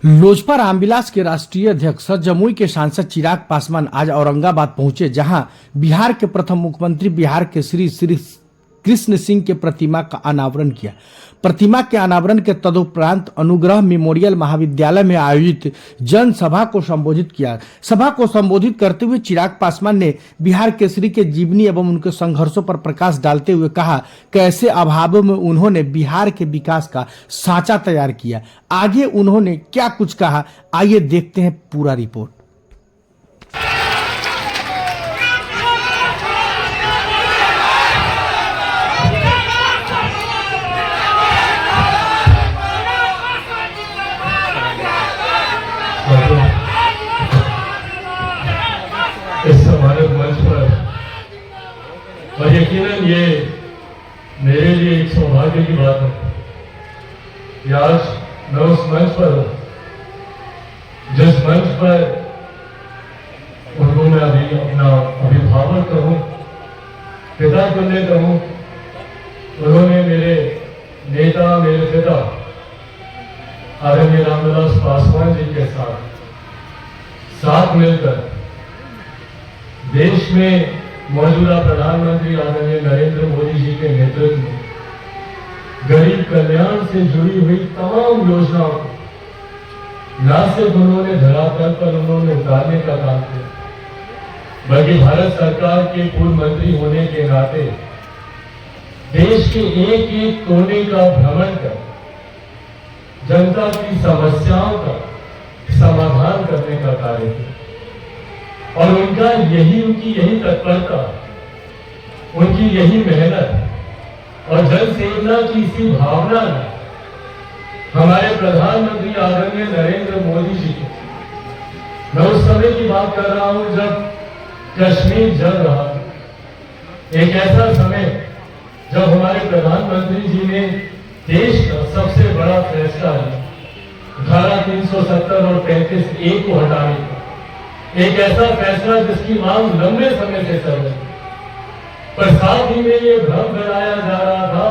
लोजपा रामविलास के राष्ट्रीय अध्यक्ष जमुई के सांसद चिराग पासवान आज औरंगाबाद पहुंचे, जहां बिहार के प्रथम मुख्यमंत्री बिहार के श्री कृष्ण सिंह के प्रतिमा का अनावरण किया। प्रतिमा के अनावरण के तदुपरांत अनुग्रह मेमोरियल महाविद्यालय में आयोजित जनसभा को संबोधित किया। सभा को संबोधित करते हुए चिराग पासवान ने बिहार केसरी के जीवनी एवं उनके संघर्षों पर प्रकाश डालते हुए कहा, कैसे अभावों में उन्होंने बिहार के विकास का साँचा तैयार किया। आगे उन्होंने क्या कुछ कहा, आइए देखते हैं पूरा रिपोर्ट। इस समारोह मंच पर और यकीनन ये मेरे लिए एक सौभाग्य की बात है कि आज मैं उस मंच पर हूं जिस मंच पर उनको मैं अभी अपना अभिभावक कहूं, पिता तुल्य कहूं। उन्होंने मेरे नेता, मेरे पिता आदरणीय रामविलास पासवान जी के साथ मिलकर देश में मौजूदा प्रधानमंत्री आदरणीय नरेंद्र मोदी जी के नेतृत्व में गरीब कल्याण से जुड़ी हुई तमाम योजनाओं को न सिर्फ उन्होंने धरातल पर उन्होंने उतारने का काम किया, बल्कि भारत सरकार के पूर्व मंत्री होने के नाते देश के एक एक कोने का भ्रमण कर जनता की समस्याओं का समाधान करने का कार्य किया। और उनकी यही तत्परता, उनकी यही मेहनत और जन सेवना की इसी भावना ने हमारे प्रधानमंत्री आदरणीय नरेंद्र मोदी जी को, मैं उस समय की बात कर रहा हूं जब कश्मीर जल रहा था, एक ऐसा समय जब हमारे प्रधानमंत्री जी ने देश का सबसे बड़ा फैसला लिया, धारा 370 और 35A को हटाने का। एक ऐसा फैसला जिसकी मांग लंबे समय से चल रही, पर साथ ही में ये भ्रम फैलाया जा रहा था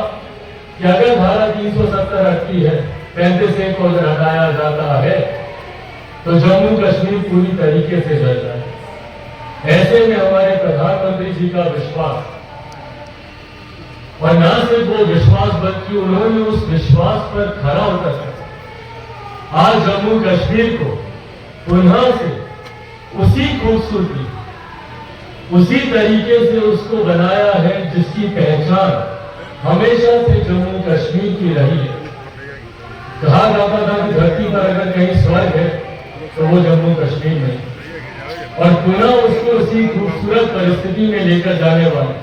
कि अगर धारा 370 हटती है, 35A को अगर हटाया जाता है तो जम्मू कश्मीर पूरी तरीके से जल जाए। ऐसे में हमारे प्रधानमंत्री जी का विश्वास, और न सिर्फ वो विश्वास बल्कि उन्होंने उस विश्वास पर खरा उतर आज जम्मू कश्मीर को पुनः से उसी खूबसूरती, उसी तरीके से उसको बनाया है जिसकी पहचान हमेशा से जम्मू कश्मीर की रही है। कहा जाता था कि धरती पर अगर कहीं स्वर्ग है तो वो जम्मू कश्मीर में, और पुनः उसको उसी खूबसूरत परिस्थिति में लेकर जाने वाले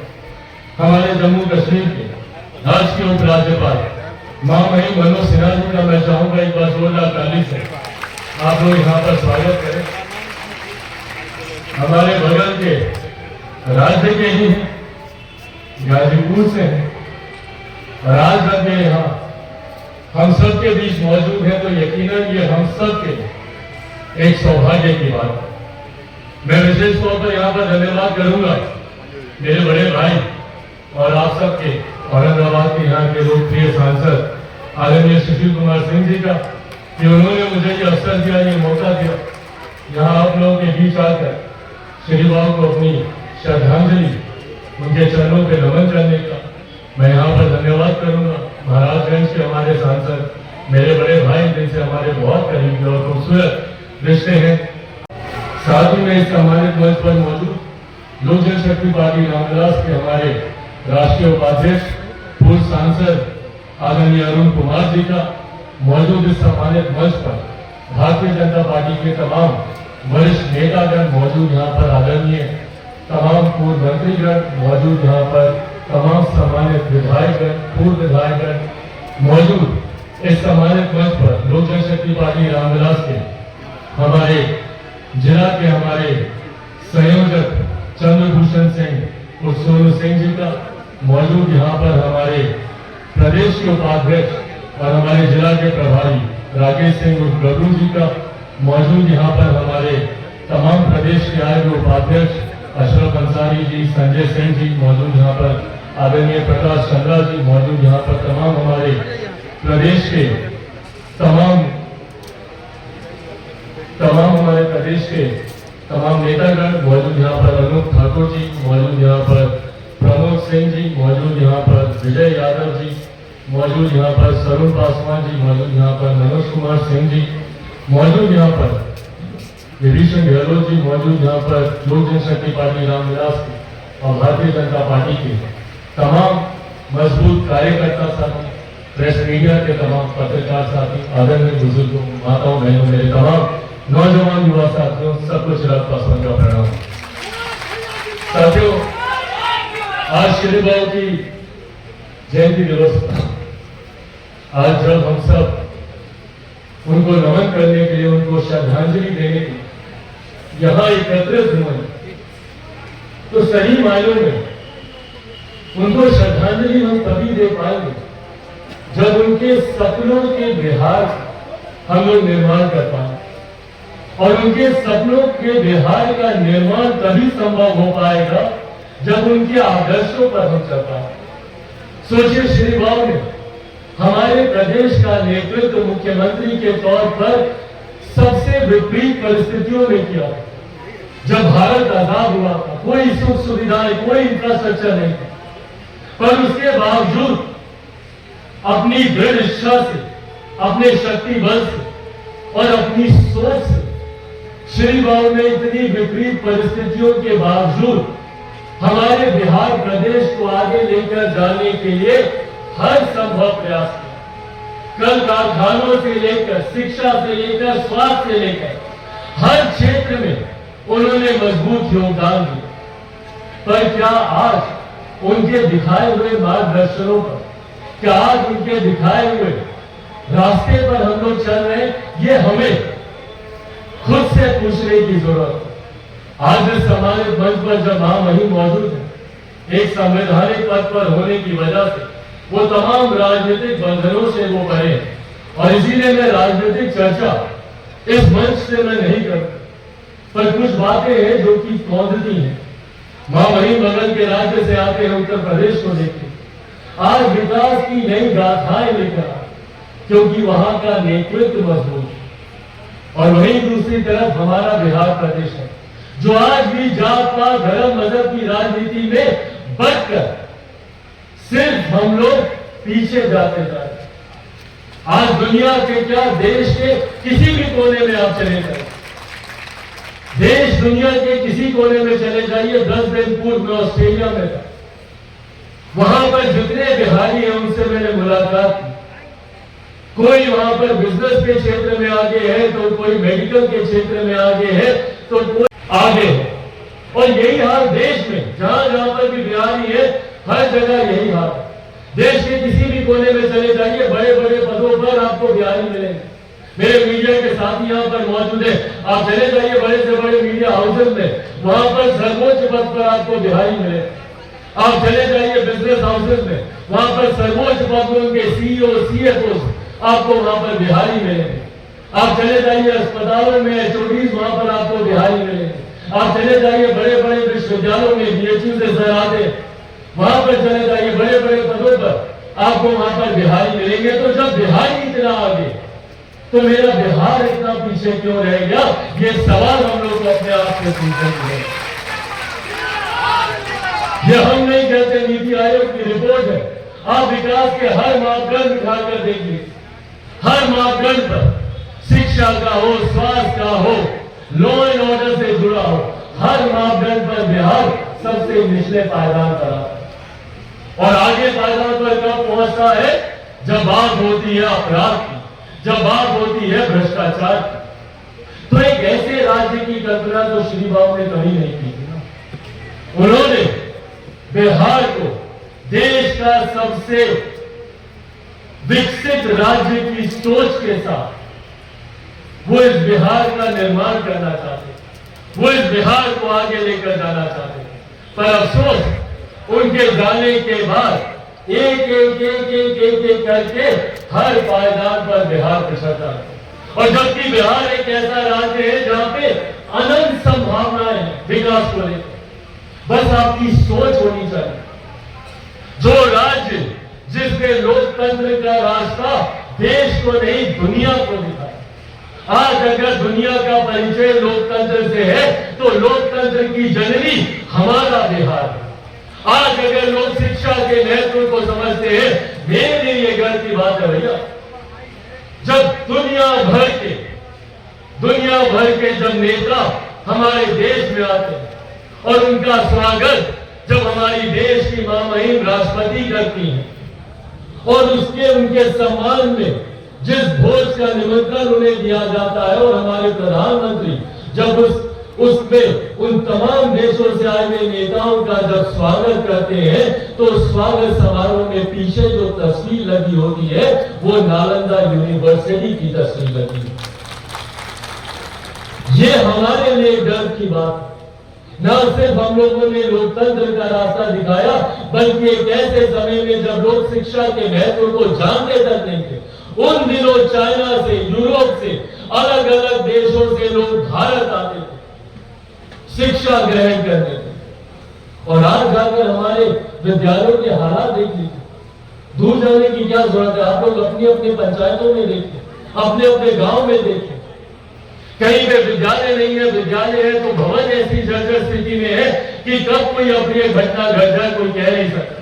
हमारे जम्मू कश्मीर के राज्य के उपराज्यपाल महामहिम मनोज सिन्हा जी का मैं चाहूंगा एक बार जोरदार ताली से आप लोग यहाँ पर स्वागत करें। हमारे बगल के राज्य के ही हैं, गाजीपुर से हैं, और आज जब ये यहाँ हम सब के बीच मौजूद है तो यकीनन ये हम सब के एक सौभाग्य की बात है। मैं विशेष तौर पर यहाँ पर धन्यवाद करूंगा मेरे बड़े भाई और आप सबके औरंगाबाद के यहाँ के लोकप्रिय सांसद आदरणीय सुशील कुमार सिंह जी का, कि उन्होंने मुझे ये अवसर दिया, ये मौका दिया यहाँ आप लोगों के बीच आकर श्री बाबू को अपनी श्रद्धांजलि, उनके चरणों पे नमन करने का मैं यहाँ पर धन्यवाद करूंगा। महाराजगंज के हमारे सांसद मेरे बड़े भाई, जिनसे हमारे बहुत करीबी और खूबसूरत रिश्ते हैं। साथ ही में इस सम्मानित मंच पर मौजूद लोक जनशक्ति पार्टी रामविलास के हमारे राष्ट्रीय उपाध्यक्ष पूर्व सांसद आदरणीय अरुण कुमार जी का मौजूद इस सम्मानित मंच पर भारतीय जनता पार्टी के तमाम वरिष्ठ नेतागण मौजूद, यहाँ पर आदरणीय तमाम पूर्व मंत्रीगण मौजूद, यहाँ पर तमाम सम्मानित विधायकगण, पूर्व विधायकगण मौजूद इस सम्मानित मंच पर लोक जनशक्ति पार्टी रामविलास के हमारे जिला के हमारे संयोजक चंद्रभूषण सिंह और सोनू सिंह जी का मौजूद, यहाँ पर हमारे प्रदेश के उपाध्यक्ष और हमारे जिला के प्रभारी राकेश सिंह और गबरू जी का मौजूद, यहाँ पर हमारे तमाम प्रदेश के आए हुए उपाध्यक्ष अशरफ अंसारी जी, संजय सिंह जी मौजूद, यहाँ पर आदरणीय प्रकाश चंद्रा जी मौजूद, यहाँ पर तमाम हमारे प्रदेश के तमाम प्रदेश के तमाम नेतागण मौजूद, यहाँ पर अनूप ठाकुर जी मौजूद, यहाँ पर प्रमोद सिंह जी मौजूद, यहाँ पर विजय यादव जी मौजूद, यहाँ पर सरुण पासवान जी मौजूद, यहाँ पर मनोज कुमार सिंह जी मौजूद, यहाँ पर विभीषण गहलोत जी मौजूद, यहाँ पर लोक जनशक्ति पार्टी रामविलास की और भारतीय जनता पार्टी के तमाम मजबूत कार्यकर्ता साथी, प्रेस मीडिया के तमाम पत्रकार साथी, आदरणीय बुजुर्गों, माताओं, बहनों, मेरे तमाम नौजवान युवा साथियों, सबको चिराग पासवान का प्रणाम। साथियों, आज श्री बाबू की जयंती दिवस पर आज जब हम सब उनको नमन करने के लिए, उनको श्रद्धांजलि देने के लिए यहाँ एकत्रित हुए, तो सही मायनों में उनको श्रद्धांजलि हम तभी दे पाएंगे जब उनके सपनों के बिहार हम लोग निर्माण कर पाए, और उनके सपनों के बिहार का निर्माण तभी संभव हो पाएगा जब उनके आदर्शों पर हम चल पाए। सोचिए, श्री बाबू ने हमारे प्रदेश का नेतृत्व मुख्यमंत्री के तौर पर सबसे विपरीत परिस्थितियों में किया। जब भारत आजाद हुआ था, कोई सुख सुविधाएं, कोई इंफ्रास्ट्रक्चर नहीं था, पर उसके बावजूद अपनी दृढ़ इच्छा से, अपने शक्ति बल से और अपनी सोच से श्री बाबू ने इतनी विपरीत परिस्थितियों के बावजूद हमारे बिहार प्रदेश को आगे लेकर जाने के लिए हर संभव प्रयास किया। कल कारखानों से लेकर, शिक्षा से लेकर, स्वास्थ्य से लेकर हर क्षेत्र में उन्होंने मजबूत योगदान दिया। पर क्या आज उनके दिखाए हुए मार्गदर्शनों पर, क्या आज उनके दिखाए हुए रास्ते पर हम लोग चल रहे हैं, ये हमें खुद से पूछने की जरूरत है। आज इस सम्मानित मंच पर जब हम वहीं मौजूद हैं, एक संवैधानिक पद पर होने की वजह से वो तमाम राजनीतिक बंधनों से वो परे हैं, और इसीलिए मैं राजनीतिक चर्चा इस मंच से मैं नहीं करता, पर कुछ बातें हैं जो कि कौंधती हैं। मां वहीं बगल के राज्य से आते हैं, उत्तर प्रदेश को देखते, आज विकास की नई गाथाएं लेकर, क्योंकि वहां का नेतृत्व मजबूत है। और वहीं दूसरी तरफ हमारा बिहार प्रदेश है, जो आज भी जात पात, धर्म, मजहब की राजनीति में बढ़कर सिर्फ हम लोग पीछे जाते जा रहे हैं। आज दुनिया के क्या, देश के किसी भी कोने में आप चले जाइए, देश दुनिया के किसी कोने में चले जाइए। 10 दिन पूर्व में ऑस्ट्रेलिया में था, वहां पर जितने बिहारी हैं उनसे मैंने मुलाकात की। कोई वहां पर बिजनेस के क्षेत्र में आगे है, तो कोई मेडिकल के क्षेत्र में आगे है, तो कोई आगे है। और यही हाल देश में, जहां जहां पर भी बिहारी है, हर जगह यही हाल है। देश के किसी भी कोने में चले जाइए, बड़े बड़े पदों पर आपको बिहारी मिलेंगे। मेरे मीडिया के साथी यहाँ पर मौजूद है, आप चले जाइए बड़े से बड़े मीडिया हाउसेज में, वहां पर सर्वोच्च पद पर आपको बिहारी मिले। आप चले जाइए बिजनेस हाउसेज में, वहां पर सर्वोच्च पद पर उनके सीईओ, सीएफओ आपको वहां पर बिहारी मिलेंगे। आप चले जाइए अस्पतालों में, एचओडीज, वहां पर आपको बिहारी मिलेंगे। आप चले जाइए बड़े बड़े विश्वविद्यालयों में, बीएचयू से सर आते, वहां पर चले जाइए बड़े बड़े पदों पर आपको वहां पर बिहारी मिलेंगे। तो जब बिहारी इतना आगे, तो मेरा बिहार इतना पीछे क्यों रह गया? ये सवाल हम लोग को अपने आप से पूछेंगे। ये हम नहीं कहते, नीति आयोग की रिपोर्ट है। आप विकास के हर मापदंड उठाकर देखिए, हर मापदंड पर, शिक्षा का हो, स्वास्थ्य का हो, लॉ एंड ऑर्डर से जुड़ा हो, हर मापदंड पर बिहार सबसे निचले पायदान पर आता है। और आगे पायदान पर कब पहुंचता है? जब बात होती है अपराध की, जब बात होती है भ्रष्टाचार की। तो एक ऐसे राज्य की कल्पना तो श्री बाबू ने कभी नहीं की थी ना। उन्होंने बिहार को देश का सबसे विकसित राज्य की सोच के साथ वो इस बिहार का निर्माण करना चाहते, वो इस बिहार को आगे लेकर जाना चाहते। पर अफसोस, उनके जाने के बाद एक एक एक एक एक एक करके हर पायदान पर बिहार पिछड़ता है। और जबकि बिहार एक ऐसा राज्य है जहां पे अनंत संभावनाएं हैं विकास को लेकर, बस आपकी सोच होनी चाहिए। जो राज्य जिसने लोकतंत्र का रास्ता देश को नहीं दुनिया को दिखाया, आज अगर दुनिया का परिचय लोकतंत्र से है तो लोकतंत्र की जननी हमारा बिहार है। आज अगर लोग शिक्षा के महत्व को समझते हैं, मेरे लिए ये गर्व की बात है भैया, जब दुनिया भर के जब नेता हमारे देश में आते हैं और उनका स्वागत जब हमारी देश की महामहिम राष्ट्रपति करती हैं और उनके सम्मान में जिस भोज का निमंत्रण उन्हें दिया जाता है और हमारे प्रधानमंत्री जब उसमें उन तमाम देशों से आए हुए नेताओं का जब स्वागत करते हैं तो स्वागत समारोह में पीछे जो तस्वीर लगी होती है वो नालंदा यूनिवर्सिटी की तस्वीर लगी है। ये हमारे लिए गर्व की बात है। न सिर्फ हम लोगों ने लोकतंत्र का रास्ता दिखाया, बल्कि एक ऐसे समय में जब लोग शिक्षा के महत्व को जानते तक नहीं थे, उन दिनों चाइना से, यूरोप से, अलग अलग देशों से लोग भारत आते थे शिक्षा ग्रहण करने थे। और आज जाकर हमारे विद्यालयों के हालात देख लीजिए। दूर जाने की क्या जरूरत है, आप लोग अपनी अपनी पंचायतों में देखें, अपने अपने गांव में देखें। कहीं पे विद्यालय नहीं है, विद्यालय है तो भवन ऐसी जर्जर स्थिति में है कि कब कोई अपनी घटना घट जाए कोई कह नहीं सकता।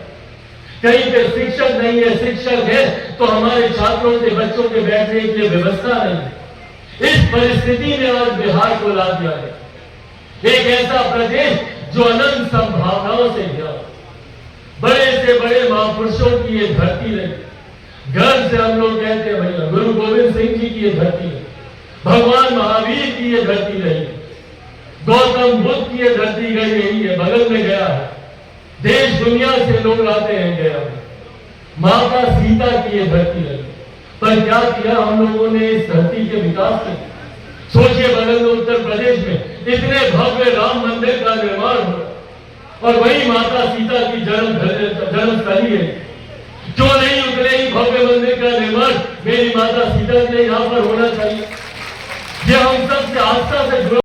कहीं पे शिक्षक नहीं है, शिक्षक है तो हमारे छात्रों के बच्चों के बैठने के लिए व्यवस्था नहीं है। इस परिस्थिति में आज बिहार को ला दिया है, एक ऐसा प्रदेश जो अनंत संभावनाओं से घिरा, बड़े से बड़े महापुरुषों की ये धरती रही। गर्व से हम लोग कहते हैं भैया, गुरु गोविंद सिंह जी की ये धरती है, भगवान महावीर की ये धरती रही, गौतम बुद्ध की ये धरती गई रही है, बगल में गया है। देश दुनिया से लोग आते हैं गया है। माता सीता की ये धरती रही, पर क्या किया हम लोगों ने इस धरती के विकास में? सोचिए, बगल में उत्तर प्रदेश में इतने भव्य राम मंदिर का निर्माण हो और वही माता सीता की जन्मस्थली है। क्यों नहीं उतने ही भव्य मंदिर का निर्माण मेरी माता सीता के लिए यहाँ पर होना चाहिए? ये हम सबसे आस्था से